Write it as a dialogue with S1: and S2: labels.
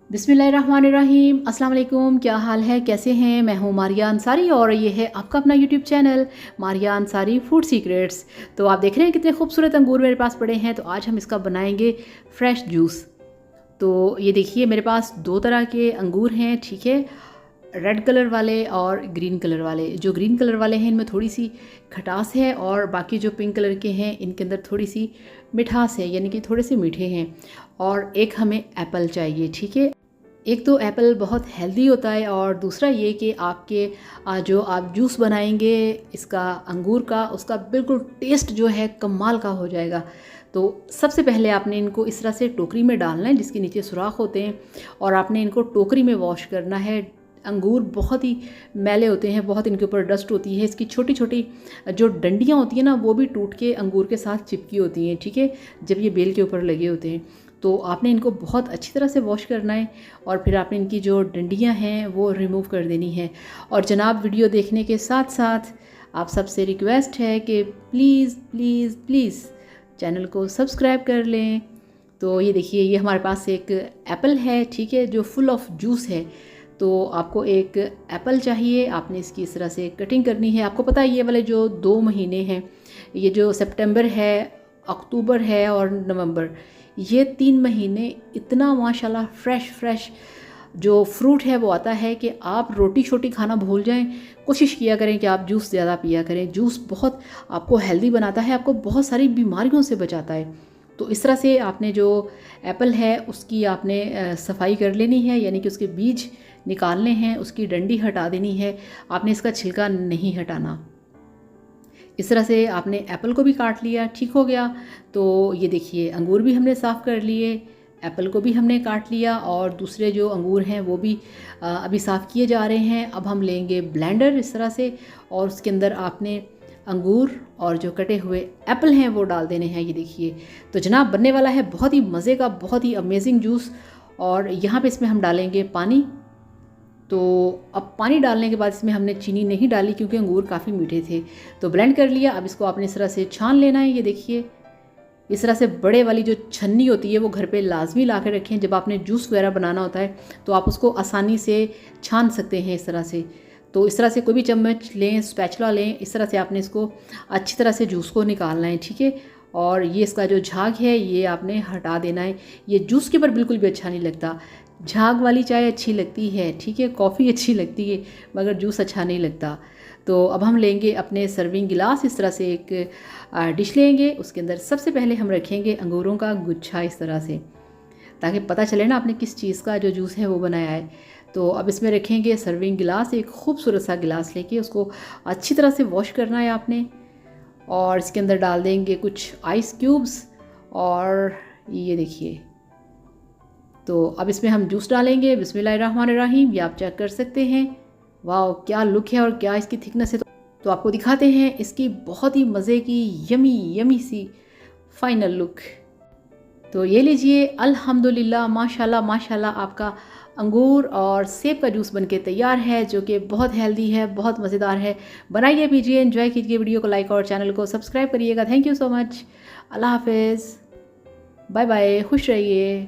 S1: बिस्मिल्लाहिर्रहमानिर्रहीम। अस्सलाम वालेकुम। क्या हाल है, कैसे हैं? मैं हूँ मारिया अंसारी और ये है आपका अपना YouTube channel Maria Ansari food secrets. तो आप देख रहे हैं कितने खूबसूरत अंगूर मेरे पास पड़े हैं। तो आज हम इसका बनाएंगे फ्रेश जूस। तो ये देखिए मेरे पास दो तरह के अंगूर हैं, ठीक है, रेड कलर वाले और ग्रीन कलर वाले। जो ग्रीन कलर वाले हैं इनमें थोड़ी सी खटास है और बाकी जो पिंक कलर के हैं इनके अंदर थोड़ी सी मिठास है, यानी कि थोड़े से मीठे हैं। और एक हमें एप्पल चाहिए, ठीक है। एक तो एप्पल बहुत हेल्दी होता है और दूसरा ये कि आपके जो आप जूस बनाएंगे इसका अंगूर का, उसका बिल्कुल टेस्ट जो है कमाल का हो जाएगा। तो सबसे पहले आपने इनको इस तरह से टोकरी में डालना है जिसके नीचे सुराख होते हैं और आपने इनको टोकरी में वॉश करना है। अंगूर बहुत ही मैले होते हैं, बहुत इनके ऊपर डस्ट होती है। इसकी छोटी छोटी जो डंडियाँ होती हैं ना वो भी टूट के अंगूर के साथ चिपकी होती हैं, ठीक है, जब ये बेल के ऊपर लगे होते हैं। तो आपने इनको बहुत अच्छी तरह से वॉश करना है और फिर आपने इनकी जो डंडियाँ हैं वो रिमूव कर देनी है। और जनाब, वीडियो देखने के साथ साथ आप सबसे रिक्वेस्ट है कि प्लीज़ प्लीज़ प्लीज़ चैनल को सब्सक्राइब कर लें। तो ये देखिए, ये हमारे पास एक एप्पल है, ठीक है, जो फुल ऑफ जूस है। तो आपको एक एप्पल चाहिए, आपने इसकी इस तरह से कटिंग करनी है। आपको पता है ये वाले जो 2 महीने हैं, ये जो सितंबर है, अक्टूबर है और नवंबर, ये 3 महीने इतना माशाल्लाह फ्रेश जो फ्रूट है वो आता है कि आप रोटी छोटी खाना भूल जाएं। कोशिश किया करें कि आप जूस ज़्यादा पिया करें। जूस बहुत आपको हेल्दी बनाता है, आपको बहुत सारी बीमारियों से बचाता है। तो इस तरह से आपने जो एप्पल है उसकी आपने सफाई कर लेनी है, यानी कि उसके बीज निकालने हैं, उसकी डंडी हटा देनी है, आपने इसका छिलका नहीं हटाना। इस तरह से आपने एप्पल को भी काट लिया, ठीक हो गया। तो ये देखिए अंगूर भी हमने साफ़ कर लिए, एप्पल को भी हमने काट लिया और दूसरे जो अंगूर हैं वो भी अभी साफ़ किए जा रहे हैं। अब हम लेंगे ब्लेंडर इस तरह से और उसके अंदर आपने अंगूर और जो कटे हुए एप्पल हैं वो डाल देने हैं। ये देखिए, तो जनाब बनने वाला है बहुत ही मज़े का, बहुत ही अमेजिंग जूस। और यहाँ पे इसमें हम डालेंगे पानी। तो अब पानी डालने के बाद इसमें हमने चीनी नहीं डाली क्योंकि अंगूर काफ़ी मीठे थे। तो ब्लेंड कर लिया। अब इसको आपने इस तरह से छान लेना है। ये देखिए, इस तरह से बड़े वाली जो छन्नी होती है वो घर पे लाजमी ला कर रखें। जब आपने जूस वगैरह बनाना होता है तो आप उसको आसानी से छान सकते हैं इस तरह से। तो इस तरह से कोई भी चम्मच लें, स्पैचुला लें, इस तरह से आपने इसको अच्छी तरह से जूस को निकालना है, ठीक है। और ये इसका जो झाग है ये आपने हटा देना है। ये जूस के ऊपर बिल्कुल भी अच्छा नहीं लगता। झाग वाली चाय अच्छी लगती है, ठीक है, कॉफ़ी अच्छी लगती है, मगर जूस अच्छा नहीं लगता। तो अब हम लेंगे अपने सर्विंग गिलास, इस तरह से एक डिश लेंगे। उसके अंदर सबसे पहले हम रखेंगे अंगूरों का गुच्छा इस तरह से, ताकि पता चले ना आपने किस चीज़ का जो जूस है वो बनाया है। तो अब इसमें रखेंगे सर्विंग गिलास, एक खूबसूरत सा गिलास लेके उसको अच्छी तरह से वॉश करना है आपने। और इसके अंदर डाल देंगे कुछ आइस क्यूब्स और ये देखिए। तो अब इसमें हम जूस डालेंगे। बिस्मिल्लाहिर्रहमानिर्रहीम। ये आप चेक कर सकते हैं। वाह, क्या लुक है और क्या इसकी थिकनेस है। तो आपको दिखाते हैं इसकी बहुत ही मज़े की यमी यमी सी फाइनल लुक। तो ये लीजिए, अल्हम्दुलिल्लाह, माशाल्लाह माशाल्लाह, आपका अंगूर और सेब का जूस बनके तैयार है, जो कि बहुत हेल्दी है, बहुत मज़ेदार है। बनाइए, पीजिए, एंजॉय कीजिए। वीडियो को लाइक और चैनल को सब्सक्राइब करिएगा। Thank you so much. अल्लाह हाफिज़, बाय बाय, खुश रहिए।